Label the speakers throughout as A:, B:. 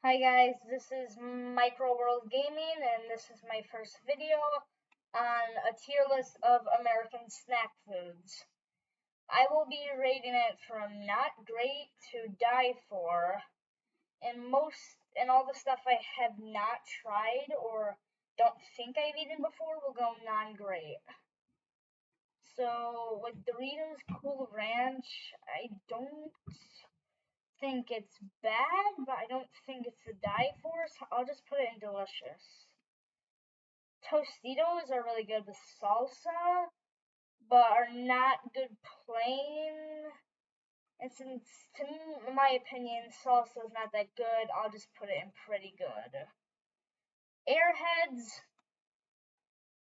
A: Hi guys, this is Micro World Gaming and this is my first video on a tier list of American snack foods. I will be rating it from not great to die for, and all the stuff I have not tried or don't think I've eaten before will go non-great. So with Doritos Cool Ranch, I don't think it's bad, but I don't think it's to die for, so I'll just put it in delicious. Tostitos are really good with salsa, but are not good plain. And since, in my opinion, salsa is not that good, I'll just put it in pretty good. Airheads,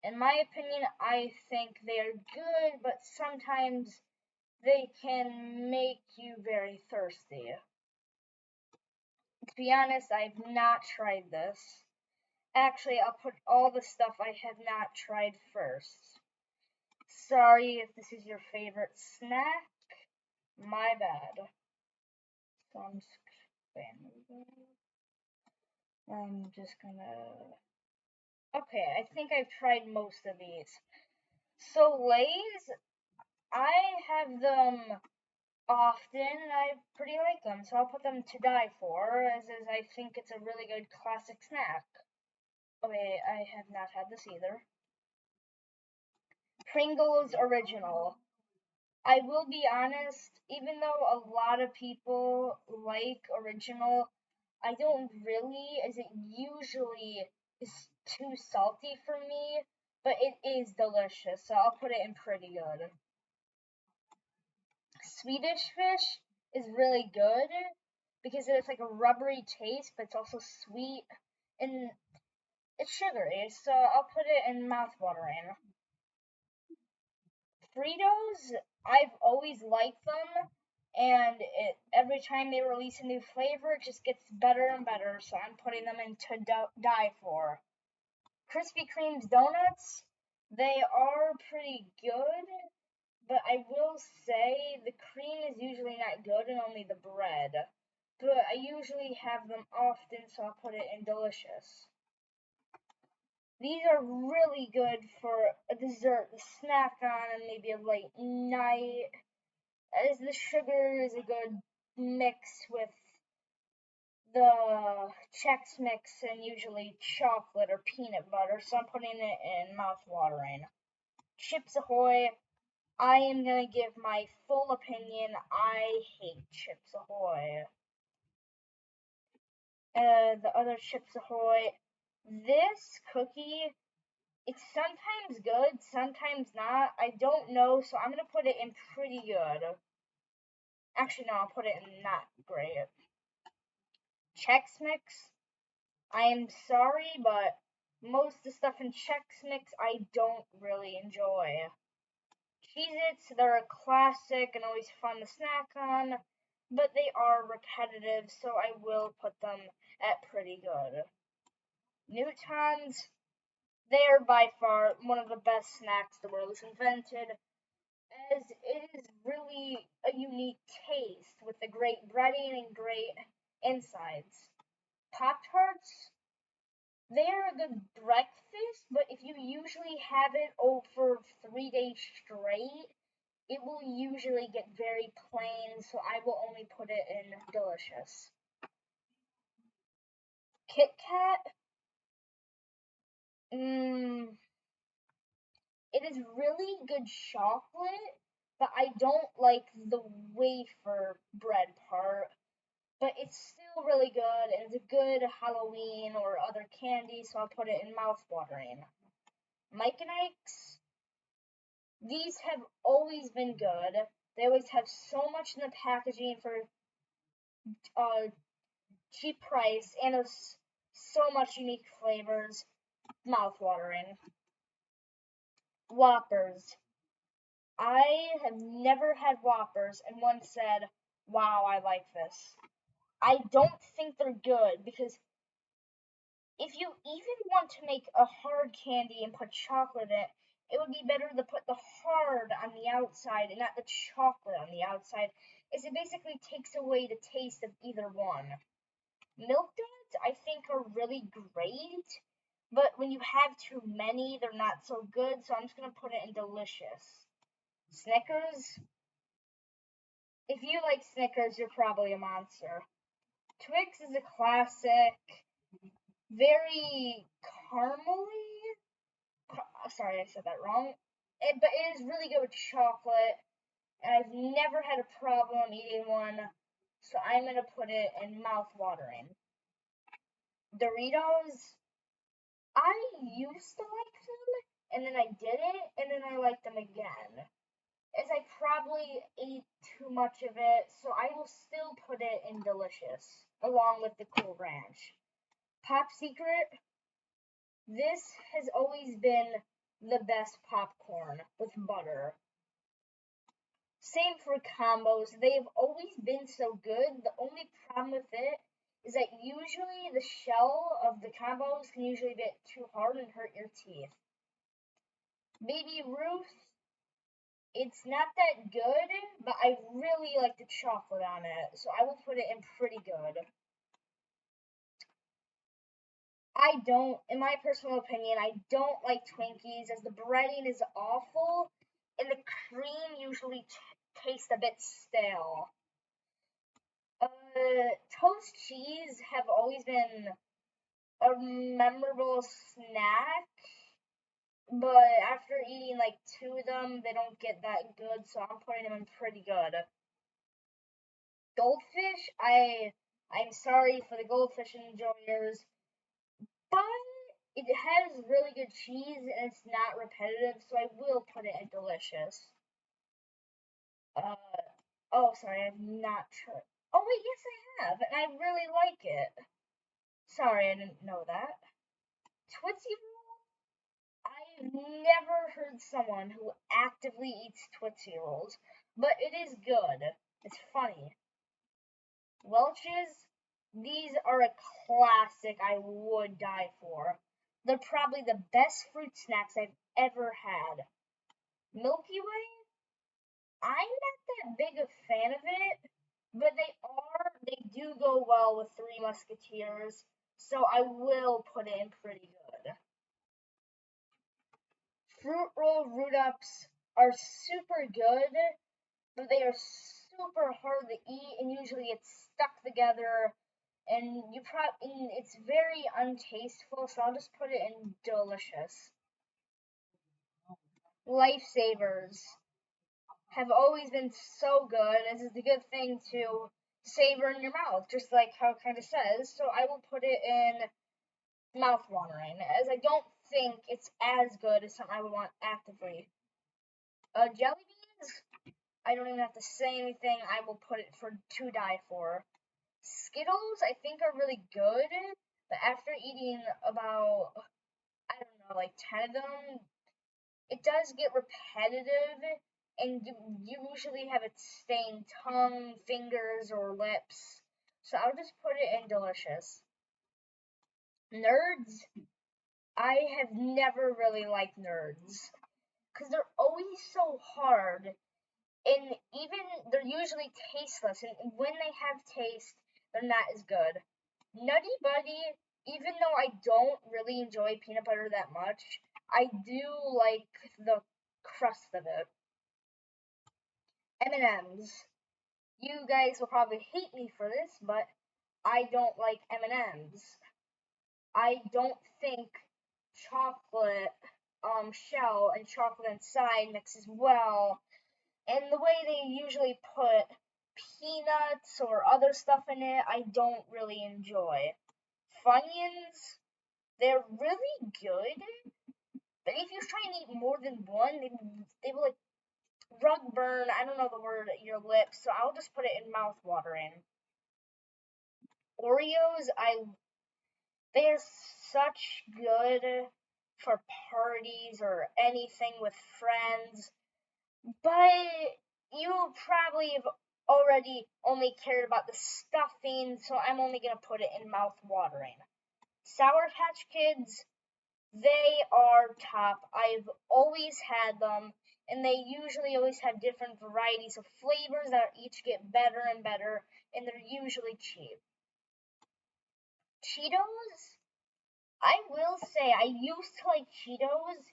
A: in my opinion, I think they are good, but sometimes they can make you very thirsty. To be honest, I've not tried this. Actually, I'll put all the stuff I have not tried first. Sorry if this is your favorite snack. My bad. So I'm just gonna. Okay, I think I've tried most of these. So Lay's, I have them often, and I pretty like them, so I'll put them to die for, as I think it's a really good classic snack. Okay, I have not had this either. Pringles Original. I will be honest, even though a lot of people like Original, I don't really, as it usually is too salty for me, but it is delicious, so I'll put it in pretty good. Swedish Fish is really good because it's like a rubbery taste, but it's also sweet and it's sugary, so I'll put it in mouthwatering. Fritos, I've always liked them, and every time they release a new flavor, it just gets better and better, so I'm putting them in to die for. Krispy Kreme's donuts, they are pretty good, but I will say the cream is usually not good and only the bread. But I usually have them often, so I'll put it in delicious. These are really good for a dessert to snack on and maybe a late night, as the sugar is a good mix with the Chex Mix and usually chocolate or peanut butter, so I'm putting it in mouth-watering. Chips Ahoy, I am going to give my full opinion. I hate Chips Ahoy. The other Chips Ahoy, this cookie, it's sometimes good, sometimes not. I don't know, so I'm gonna put it in pretty good. Actually, no, I'll put it in not great. Chex Mix, I am sorry, but most of the stuff in Chex Mix I don't really enjoy. Cheez-Its, they're a classic and always fun to snack on, but they are repetitive, so I will put them at pretty good. Newtons, they are by far one of the best snacks the world has invented, as it is really a unique taste with the great breading and great insides. Pop Tarts, they are a good breakfast, but if you usually have it over 3 days straight, it will usually get very plain, so I will only put it in delicious. Kit Kat, it is really good chocolate, but I don't like the wafer bread part. But it's still really good, and it's a good Halloween or other candy, so I'll put it in mouth-watering. Mike and Ike's, these have always been good. They always have so much in the packaging for uh, cheap price, and it's so much unique flavors. Mouth-watering. Whoppers. I have never had Whoppers, and once said, "Wow, I like this." I don't think they're good because if you even want to make a hard candy and put chocolate in it, it would be better to put the hard on the outside and not the chocolate on the outside, as it basically takes away the taste of either one. Milk Duds, I think, are really great, but when you have too many, they're not so good, so I'm just gonna put it in delicious. Snickers, if you like Snickers, you're probably a monster. Twix is a classic, very caramely. Sorry, I said that wrong. But it is really good with chocolate, and I've never had a problem eating one, so I'm gonna put it in mouth-watering. Doritos, I used to like them, and then I didn't, and then I liked them again. As I probably ate too much of it, so I will still put it in delicious, along with the Cool Ranch. Pop Secret, this has always been the best popcorn with butter. Same for combos. They've always been so good. The only problem with it is that usually the shell of the combos can usually get too hard and hurt your teeth. Baby Ruth, it's not that good, but I really like the chocolate on it, so I will put it in pretty good. In my personal opinion, I don't like Twinkies as the breading is awful and the cream usually tastes a bit stale. Toast cheese have always been a memorable snack, but after eating like two of them, they don't get that good, so I'm putting them in pretty good. Goldfish, I'm sorry for the goldfish enjoyers, but it has really good cheese and it's not repetitive, so I will put it in delicious. Uh, oh, sorry, I've not tried. Oh wait, yes I have, and I really like it. Sorry, I didn't know that. Tootsie Roll? I've never heard someone who actively eats Tootsie Rolls, but it is good. It's funny. Welch's, these are a classic I would die for. They're probably the best fruit snacks I've ever had. Milky Way, I'm not that big a fan of it, but they do go well with Three Musketeers, so I will put it in pretty good. Fruit Roll Root Ups are super good, but they are super hard to eat and usually it's stuck together and it's very untasteful, so I'll just put it in delicious. Lifesavers have always been so good, as is a good thing to savor in your mouth, just like how it kind of says. So I will put it in mouth-watering, as I don't think it's as good as something I would want actively. Jelly beans, I don't even have to say anything. I will put it for to die for. Skittles, I think, are really good, but after eating about, I don't know, like 10 of them, it does get repetitive, and you usually have it stain tongue, fingers, or lips. So I'll just put it in delicious. Nerds, I have never really liked nerds because they're always so hard, and even they're usually tasteless, and when they have taste, they're not as good. Nutty Buddy, even though I don't really enjoy peanut butter that much, I do like the crust of it. M&M's. You guys will probably hate me for this, but I don't like M&M's. I don't think chocolate shell and chocolate inside mixes well, and the way they usually put peanuts or other stuff in it, I don't really enjoy. Funyuns, they're really good, but if you try and eat more than one, they will like rug burn, I don't know the word, your lips, so I'll just put it in mouth watering. Oreos, they're such good for parties or anything with friends, but you probably have already only cared about the stuffing, so I'm only gonna put it in mouth watering. Sour Patch Kids, they are top. I've always had them, and they usually always have different varieties of flavors that each get better and better, and they're usually cheap. Cheetos, I will say I used to like Cheetos,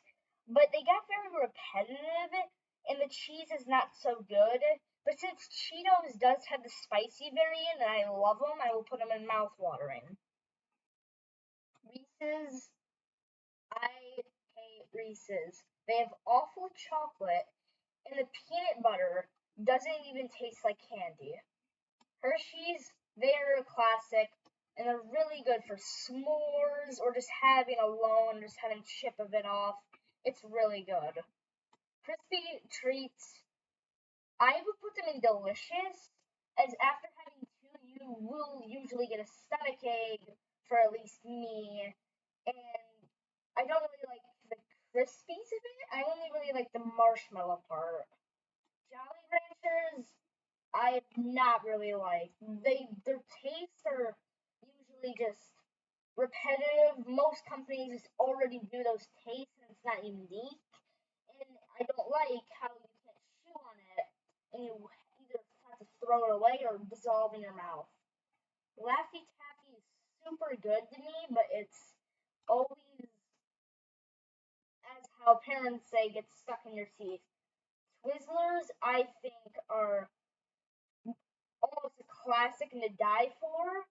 A: but they got very repetitive and the cheese is not so good. But since Cheetos does have the spicy variant and I love them, I will put them in mouth-watering. Reese's, I hate Reese's. They have awful chocolate and the peanut butter doesn't even taste like candy. Hershey's, they're a classic, and they're really good for s'mores or just having alone, just having a chip of it off. It's really good. Crispy treats, I would put them in delicious, as after having two, you will usually get a stomach ache, for at least me, and I don't really like the crispies of it. I only really like the marshmallow part. Jolly Ranchers, I not really like. Their tastes are usually just repetitive. Most companies just already do those tastes and it's not unique. And I don't like how you can't chew on it and you either have to throw it away or dissolve in your mouth. Laffy Taffy is super good to me, but it's always, as how parents say, gets stuck in your teeth. Twizzlers, I think, are almost a classic and to die for,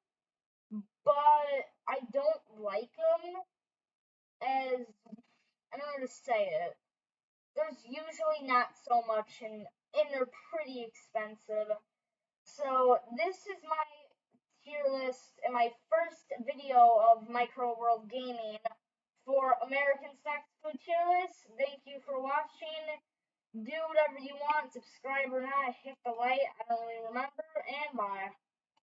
A: but I don't like them as, I don't know how to say it. There's usually not so much and they're pretty expensive. So this is my tier list and my first video of Micro World Gaming for American Snacks Food Tier List. Thank you for watching. Do whatever you want, subscribe or not, hit the like, I don't really remember, and bye.